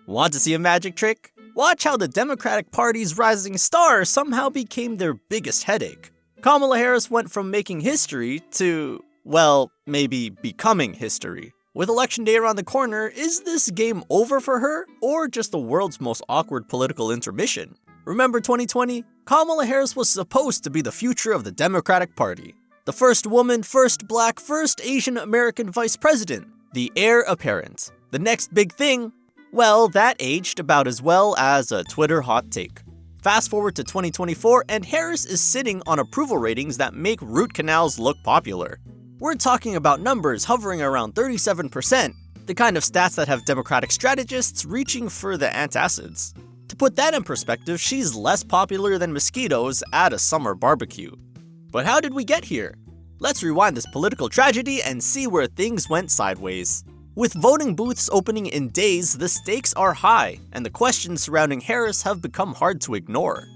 Want to see a magic trick? Watch how the Democratic Party's rising star somehow became their biggest headache. Kamala Harris went from making history to, well, maybe becoming history. With election day around the corner, is this game over for her, or just the world's most awkward political intermission? Remember 2020? Kamala Harris was supposed to be the future of the Democratic Party. The first woman, first black, first Asian American vice president. The heir apparent. The next big thing? Well, that aged about as well as a Twitter hot take. Fast forward to 2024 and Harris is sitting on approval ratings that make root canals look popular. We're talking about numbers hovering around 37%, the kind of stats that have Democratic strategists reaching for the antacids. To put that in perspective, she's less popular than mosquitoes at a summer barbecue. But how did we get here? Let's rewind this political tragedy and see where things went sideways. With voting booths opening in days, the stakes are high, and the questions surrounding Harris have become hard to ignore.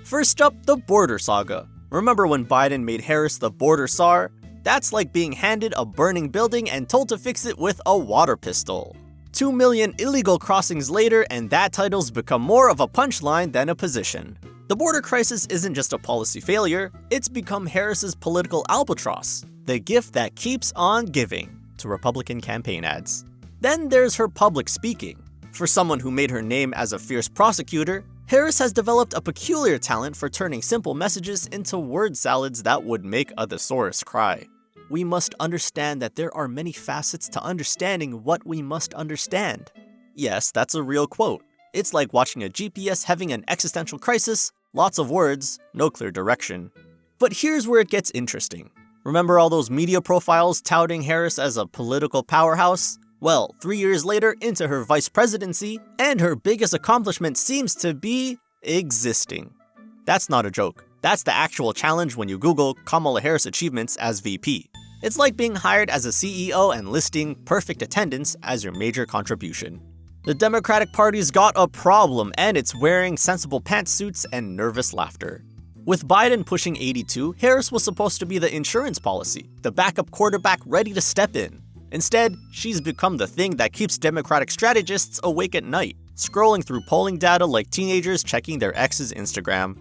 First up, the border saga. Remember when Biden made Harris the border Czar? That's like being handed a burning building and told to fix it with a water pistol. 2 million illegal crossings later, and that title's become more of a punchline than a position. The border crisis isn't just a policy failure, it's become Harris's political albatross, the gift that keeps on giving to Republican campaign ads. Then there's her public speaking. For someone who made her name as a fierce prosecutor, Harris has developed a peculiar talent for turning simple messages into word salads that would make a thesaurus cry. We must understand that there are many facets to understanding what we must understand. Yes, that's a real quote. It's like watching a GPS having an existential crisis, lots of words, no clear direction. But here's where it gets interesting. Remember all those media profiles touting Harris as a political powerhouse? Well, 3 years later into her vice presidency, and her biggest accomplishment seems to be existing. That's not a joke. That's the actual challenge when you Google Kamala Harris achievements as VP. It's like being hired as a CEO and listing perfect attendance as your major contribution. The Democratic Party's got a problem, and it's wearing sensible pantsuits and nervous laughter. With Biden pushing 82, Harris was supposed to be the insurance policy, the backup quarterback ready to step in. Instead, she's become the thing that keeps Democratic strategists awake at night, scrolling through polling data like teenagers checking their ex's Instagram.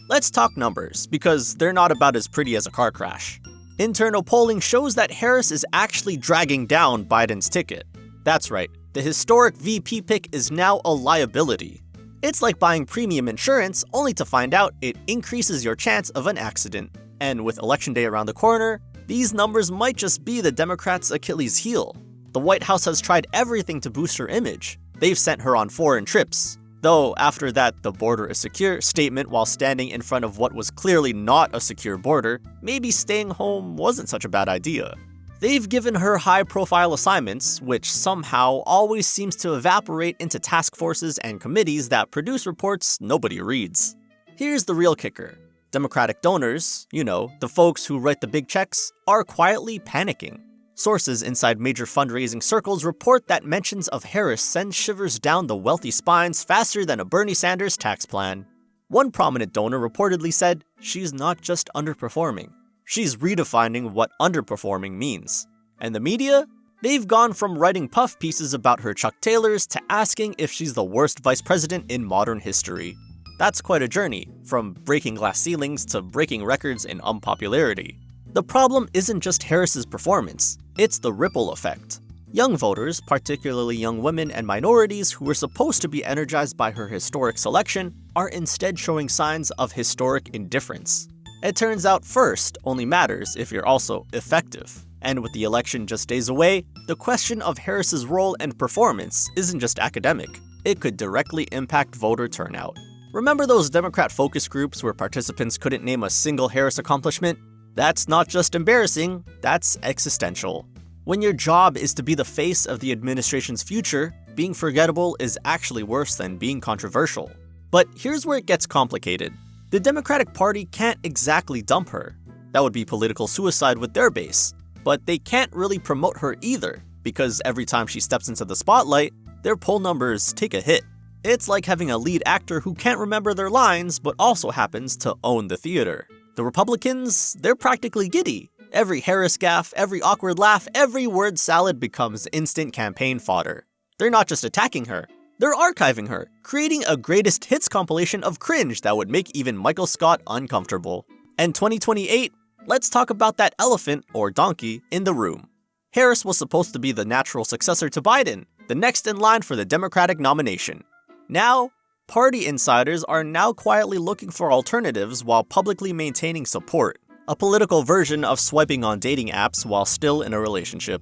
Let's talk numbers, because they're not about as pretty as a car crash. Internal polling shows that Harris is actually dragging down Biden's ticket. That's right, the historic VP pick is now a liability. It's like buying premium insurance only to find out it increases your chance of an accident. And with election day around the corner, these numbers might just be the Democrats' Achilles heel. The White House has tried everything to boost her image. They've sent her on foreign trips. Though after that "the border is secure" statement while standing in front of what was clearly not a secure border, maybe staying home wasn't such a bad idea. They've given her high-profile assignments, which somehow always seems to evaporate into task forces and committees that produce reports nobody reads. Here's the real kicker. Democratic donors, the folks who write the big checks, are quietly panicking. Sources inside major fundraising circles report that mentions of Harris send shivers down the wealthy spines faster than a Bernie Sanders tax plan. One prominent donor reportedly said, "She's not just underperforming. She's redefining what underperforming means." And the media? They've gone from writing puff pieces about her Chuck Taylors to asking if she's the worst vice president in modern history. That's quite a journey, from breaking glass ceilings to breaking records in unpopularity. The problem isn't just Harris's performance, it's the ripple effect. Young voters, particularly young women and minorities who were supposed to be energized by her historic selection, are instead showing signs of historic indifference. It turns out first only matters if you're also effective. And with the election just days away, the question of Harris's role and performance isn't just academic. It could directly impact voter turnout. Remember those Democrat focus groups where participants couldn't name a single Harris accomplishment? That's not just embarrassing, that's existential. When your job is to be the face of the administration's future, being forgettable is actually worse than being controversial. But here's where it gets complicated. The Democratic Party can't exactly dump her. That would be political suicide with their base. But they can't really promote her either, because every time she steps into the spotlight, their poll numbers take a hit. It's like having a lead actor who can't remember their lines but also happens to own the theater. The Republicans, they're practically giddy. Every Harris gaffe, every awkward laugh, every word salad becomes instant campaign fodder. They're not just attacking her, They're archiving her, creating a greatest hits compilation of cringe that would make even Michael Scott uncomfortable. And 2028, let's talk about that elephant, or donkey, in the room. Harris was supposed to be the natural successor to Biden, the next in line for the Democratic nomination. Now, party insiders are now quietly looking for alternatives while publicly maintaining support, a political version of swiping on dating apps while still in a relationship.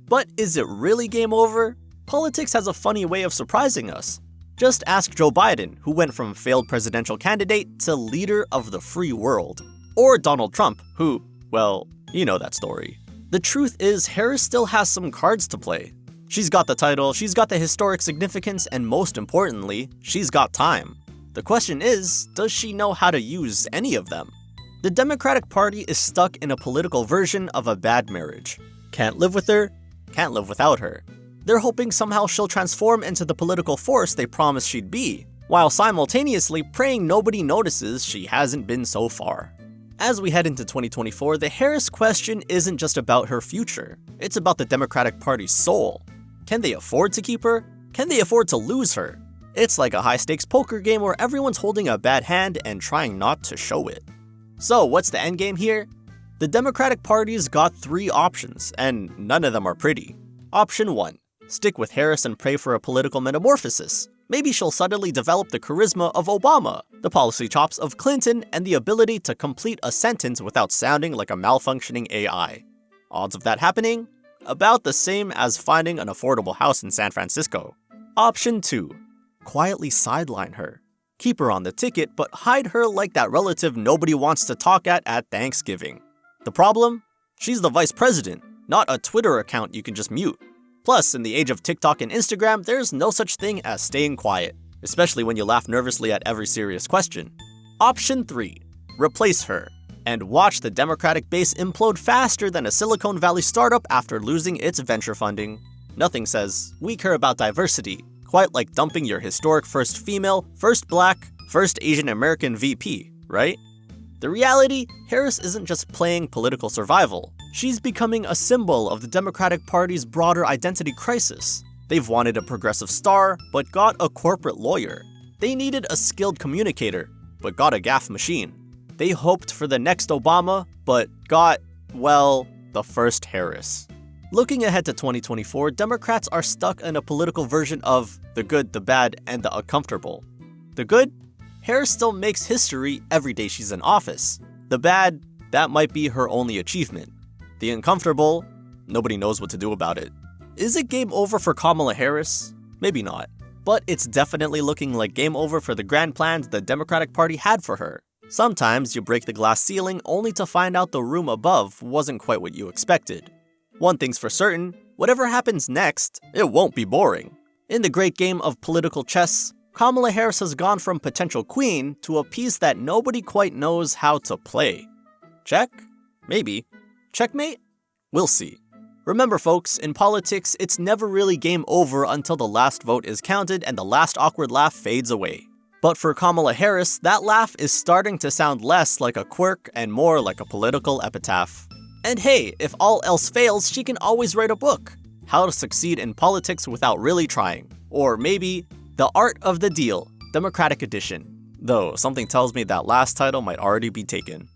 But is it really game over? Politics has a funny way of surprising us. Just ask Joe Biden, who went from failed presidential candidate to leader of the free world. Or Donald Trump, who, well, you know that story. The truth is, Harris still has some cards to play. She's got the title, she's got the historic significance, and most importantly, she's got time. The question is, does she know how to use any of them? The Democratic Party is stuck in a political version of a bad marriage. Can't live with her, can't live without her. They're hoping somehow she'll transform into the political force they promised she'd be, while simultaneously praying nobody notices she hasn't been so far. As we head into 2024, the Harris question isn't just about her future, it's about the Democratic Party's soul. Can they afford to keep her? Can they afford to lose her? It's like a high-stakes poker game where everyone's holding a bad hand and trying not to show it. So what's the endgame here? The Democratic Party's got three options, and none of them are pretty. Option 1. Stick with Harris and pray for a political metamorphosis. Maybe she'll suddenly develop the charisma of Obama, the policy chops of Clinton, and the ability to complete a sentence without sounding like a malfunctioning AI. Odds of that happening? About the same as finding an affordable house in San Francisco. Option 2. Quietly sideline her. Keep her on the ticket, but hide her like that relative nobody wants to talk at Thanksgiving. The problem? She's the vice president, not a Twitter account you can just mute. Plus, in the age of TikTok and Instagram, there's no such thing as staying quiet, especially when you laugh nervously at every serious question. Option 3. Replace her, and watch the Democratic base implode faster than a Silicon Valley startup after losing its venture funding. Nothing says, we care about diversity, quite like dumping your historic first female, first black, first Asian American VP, right? The reality, Harris isn't just playing political survival. She's becoming a symbol of the Democratic Party's broader identity crisis. They've wanted a progressive star, but got a corporate lawyer. They needed a skilled communicator, but got a gaffe machine. They hoped for the next Obama, but got, well, the first Harris. Looking ahead to 2024, Democrats are stuck in a political version of the good, the bad, and the uncomfortable. The good? Harris still makes history every day she's in office. The bad? That might be her only achievement. The uncomfortable? Nobody knows what to do about it. Is it game over for Kamala Harris? Maybe not. But it's definitely looking like game over for the grand plans the Democratic Party had for her. Sometimes you break the glass ceiling only to find out the room above wasn't quite what you expected. One thing's for certain, whatever happens next, it won't be boring. In the great game of political chess, Kamala Harris has gone from potential queen to a piece that nobody quite knows how to play. Check? Maybe. Checkmate? We'll see. Remember folks, in politics, it's never really game over until the last vote is counted and the last awkward laugh fades away. But for Kamala Harris, that laugh is starting to sound less like a quirk and more like a political epitaph. And hey, if all else fails, she can always write a book. How to Succeed in Politics Without Really Trying. Or maybe, The Art of the Deal, Democratic Edition. Though, something tells me that last title might already be taken.